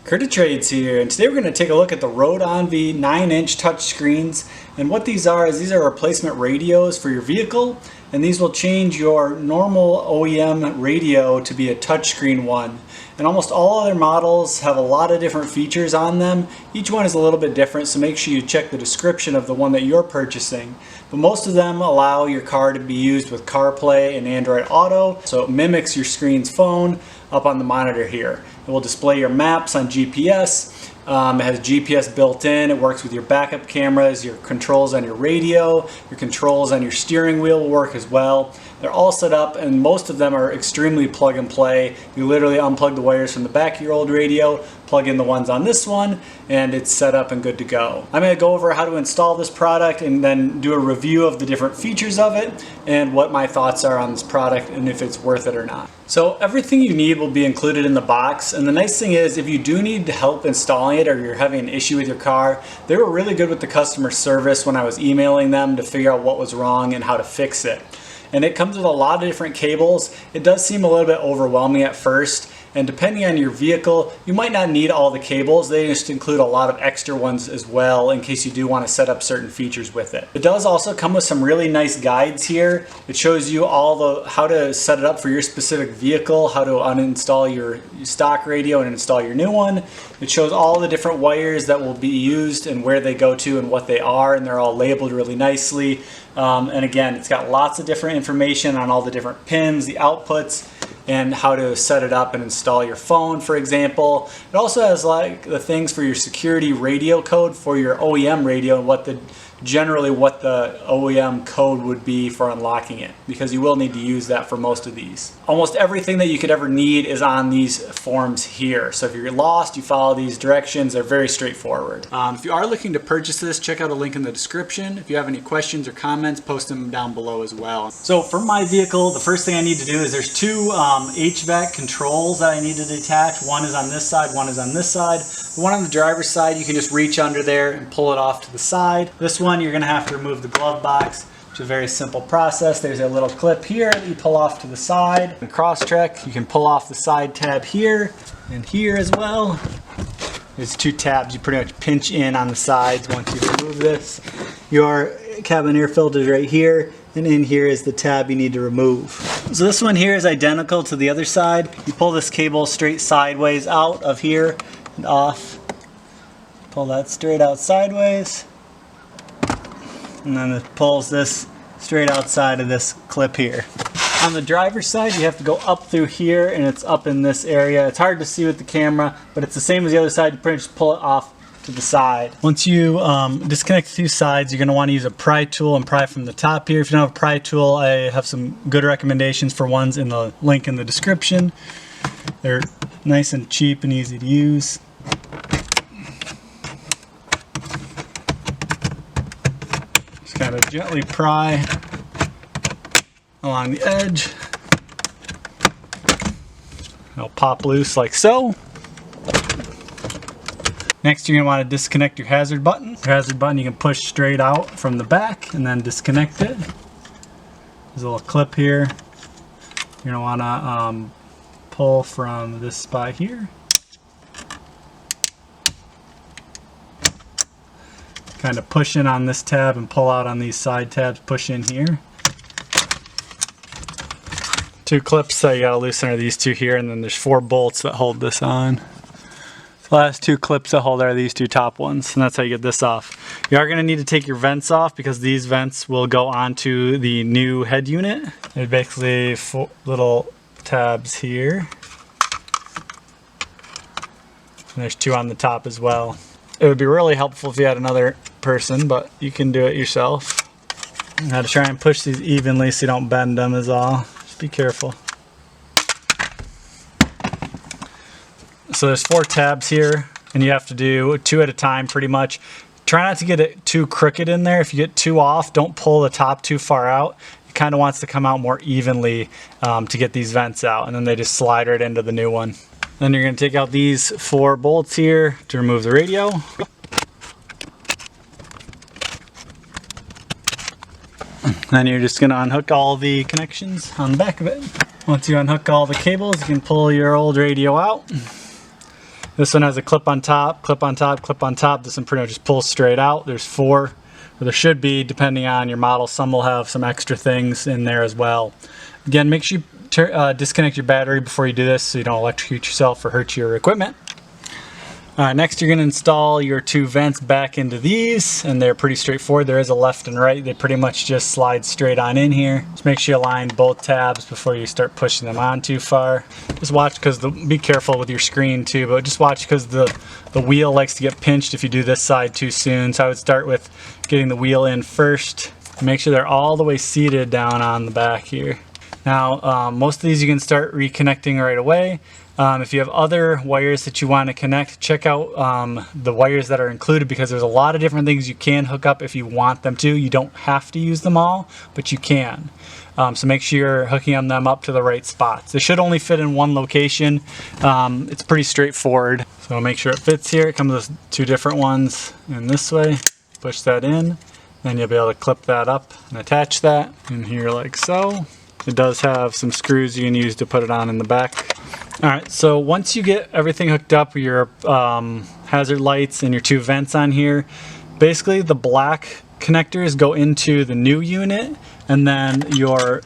Critter Trades here, and today we're going to take a look at the Roadanvi 9-inch touchscreens. And what these are is these are replacement radios for your vehicle, and these will change your normal OEM radio to be a touchscreen one. And almost all other models have a lot of different features on them. Each one is a little bit different, so make sure you check the description of the one that you're purchasing. But most of them allow your car to be used with CarPlay and Android Auto, so it mimics your screen's phone up on the monitor here. It will display your maps on GPS. It has GPS built in. It works with your backup cameras, your controls on your radio, your controls on your steering wheel will work as well. They're all set up, and most of them are extremely plug and play. You literally unplug the wires from the back of your old radio, plug in the ones on this one, and it's set up and good to go. I'm going to go over how to install this product and then do a review of the different features of it and what my thoughts are on this product and if it's worth it or not. So everything you need will be included in the box, and the nice thing is if you do need help installing it or you're having an issue with your car, they were really good with the customer service when I was emailing them to figure out what was wrong and how to fix it. And it comes with a lot of different cables. It does seem a little bit overwhelming at first, and depending on your vehicle, you might not need all the cables. They just include a lot of extra ones as well in case you do want to set up certain features with it. It does also come with some really nice guides here. It shows you how to set it up for your specific vehicle, how to uninstall your stock radio and install your new one. It shows all the different wires that will be used and where they go to and what they are, and they're all labeled really nicely. And again, it's got lots of different information on all the different pins, the outputs, and how to set it up and install your phone, for example. It also has like the things for your security radio code for your OEM radio and generally what the OEM code would be for unlocking it, because you will need to use that for most of these. Almost everything that you could ever need is on these forms here. So if you're lost, you follow these directions. They're very straightforward. If you are looking to purchase this, check out a link in the description. If you have any questions or comments, post them down below as well. So for my vehicle, the first thing I need to do is there's two HVAC controls that I need to detach. One is on this side, one is on this side. The one on the driver's side, you can just reach under there and pull it off to the side. This one, you're gonna have to remove the glove box, which is a very simple process. There's a little clip here that you pull off to the side. In Crosstrek, you can pull off the side tab here and here as well. There's two tabs you pretty much pinch in on the sides once you remove this. Your cabin air filter is right here, and in here is the tab you need to remove. So this one here is identical to the other side. You pull this cable straight sideways out of here and off. Pull that straight out sideways. And then it pulls this straight outside of this clip here. On the driver's side, you have to go up through here, and it's up in this area. It's hard to see with the camera, but it's the same as the other side. You pretty much pull it off to the side. Once you disconnect the two sides, you're going to want to use a pry tool and pry from the top here. If you don't have a pry tool, I have some good recommendations for ones in the link in the description. They're nice and cheap and easy to use. Just kind of gently pry along the edge. It'll pop loose like so. Next, you're going to want to disconnect your hazard button. Your hazard button you can push straight out from the back and then disconnect it. There's a little clip here. You're going to want to pull from this spot here. Kind of push in on this tab and pull out on these side tabs. Push in here. Two clips that you got to loosen are these two here, and then there's 4 bolts that hold this on. The last 2 clips that hold are these 2 top ones, and that's how you get this off. You are going to need to take your vents off because these vents will go onto the new head unit. They're basically 4 little tabs here. And there's 2 on the top as well. It would be really helpful if you had another person, but you can do it yourself. You got to try and push these evenly so you don't bend them is all. Just be careful. So there's 4 tabs here, and you have to do 2 at a time pretty much. Try not to get it too crooked in there. If you get too off, don't pull the top too far out. It kind of wants to come out more evenly to get these vents out, and then they just slide right into the new one. Then you're going to take out these 4 bolts here to remove the radio. Then you're just going to unhook all the connections on the back of it. Once you unhook all the cables, you can pull your old radio out. This one has a clip on top, clip on top, clip on top. This one pretty much just pulls straight out. There's 4, or there should be, depending on your model. Some will have some extra things in there as well. Again, make sure you disconnect your battery before you do this so you don't electrocute yourself or hurt your equipment. Next, you're going to install your 2 vents back into these, and they're pretty straightforward. There is a left and right. They pretty much just slide straight on in here. Just make sure you align both tabs before you start pushing them on too far. Just watch, because be careful with your screen too, but just watch, because the wheel likes to get pinched if you do this side too soon. So I would start with getting the wheel in first. Make sure they're all the way seated down on the back here. Now, most of these you can start reconnecting right away. If you have other wires that you want to connect, check out the wires that are included, because there's a lot of different things you can hook up if you want them to. You don't have to use them all, but you can. So make sure you're hooking them up to the right spots. They should only fit in one location. It's pretty straightforward. So make sure it fits here. It comes with 2 different ones in this way. Push that in, then you'll be able to clip that up and attach that in here like so. It does have some screws you can use to put it on in the back. Alright, so once you get everything hooked up, your hazard lights and your 2 vents on here, basically the black connectors go into the new unit, and then your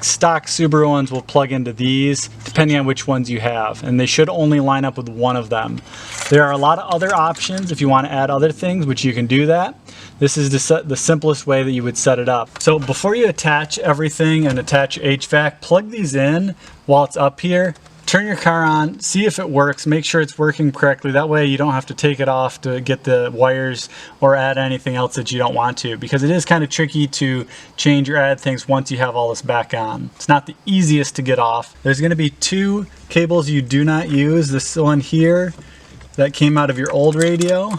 stock Subaru ones will plug into these, depending on which ones you have, and they should only line up with one of them. There are a lot of other options if you want to add other things, which you can do that. This is the simplest way that you would set it up. So before you attach everything and attach your HVAC, plug these in while it's up here. Turn your car on, see if it works, make sure it's working correctly. That way you don't have to take it off to get the wires or add anything else that you don't want to, because it is kind of tricky to change or add things once you have all this back on. It's not the easiest to get off. There's going to be 2 cables you do not use. This one here that came out of your old radio,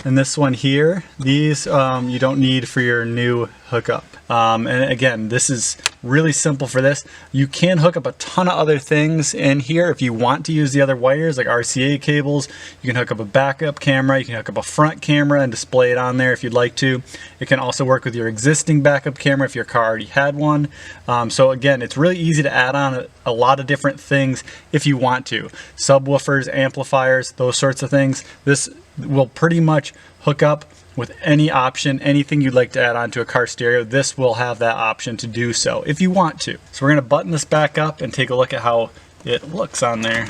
and this one here. These you don't need for your new hookup. And again, this is really simple for this. You can hook up a ton of other things in here if you want to use the other wires, like RCA cables. You can hook up a backup camera, you can hook up a front camera and display it on there if you'd like to. It can also work with your existing backup camera if your car already had one. So again, it's really easy to add on a lot of different things if you want to. Subwoofers, amplifiers, those sorts of things. This will pretty much hook up with any option, anything you'd like to add on to a car stereo. This will have that option to do so if you want to. So we're going to button this back up and take a look at how it looks on there.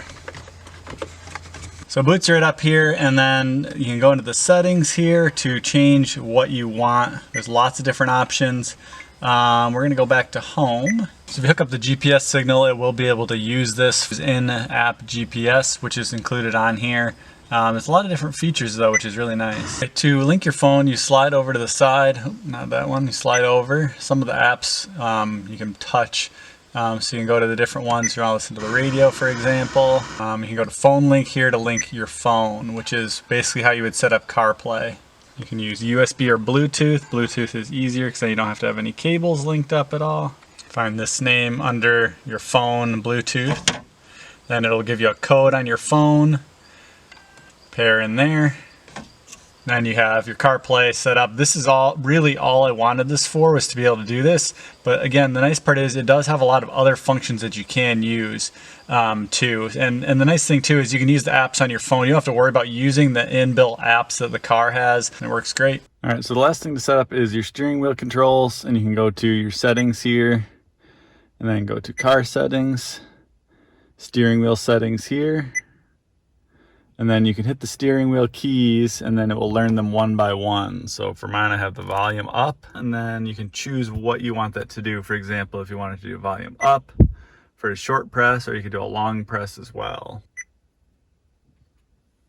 So boots right up here, and then you can go into the settings here to change what you want. There's lots of different options. We're going to go back to home. So if you hook up the GPS signal, it will be able to use this in-app GPS, which is included on here. There's a lot of different features though, which is really nice. To link your phone, you slide over to the side. Not that one, you slide over. Some of the apps you can touch. So you can go to the different ones. You want to listen to the radio, for example. You can go to phone link here to link your phone, which is basically how you would set up CarPlay. You can use USB or Bluetooth. Bluetooth is easier because then you don't have to have any cables linked up at all. Find this name under your phone, Bluetooth. Then it'll give you a code on your phone. Pair in there. Then you have your CarPlay set up. This is really all I wanted this for, was to be able to do this. But again, the nice part is it does have a lot of other functions that you can use too. And the nice thing too is you can use the apps on your phone. You don't have to worry about using the inbuilt apps that the car has. It works great. All right, so the last thing to set up is your steering wheel controls, and you can go to your settings here, and then go to car settings, steering wheel settings here. And then you can hit the steering wheel keys, and then it will learn them one by one. So for mine, I have the volume up, and then you can choose what you want that to do. For example, if you wanted to do volume up for a short press, or you could do a long press as well.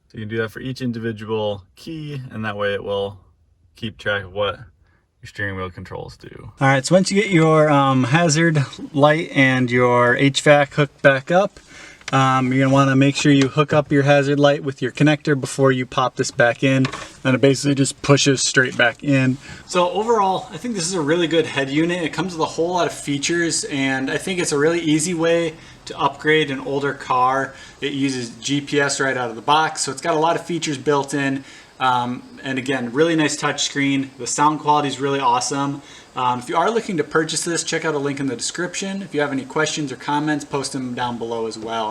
So you can do that for each individual key, and that way it will keep track of what your steering wheel controls do. All right, so once you get your hazard light and your HVAC hooked back up, you're going to want to make sure you hook up your hazard light with your connector before you pop this back in, and it basically just pushes straight back in. So overall, I think this is a really good head unit. It comes with a whole lot of features, and I think it's a really easy way to upgrade an older car. It uses GPS right out of the box, so it's got a lot of features built in. And again, really nice touch screen. The sound quality is really awesome. If you are looking to purchase this, check out a link in the description. If you have any questions or comments, post them down below as well.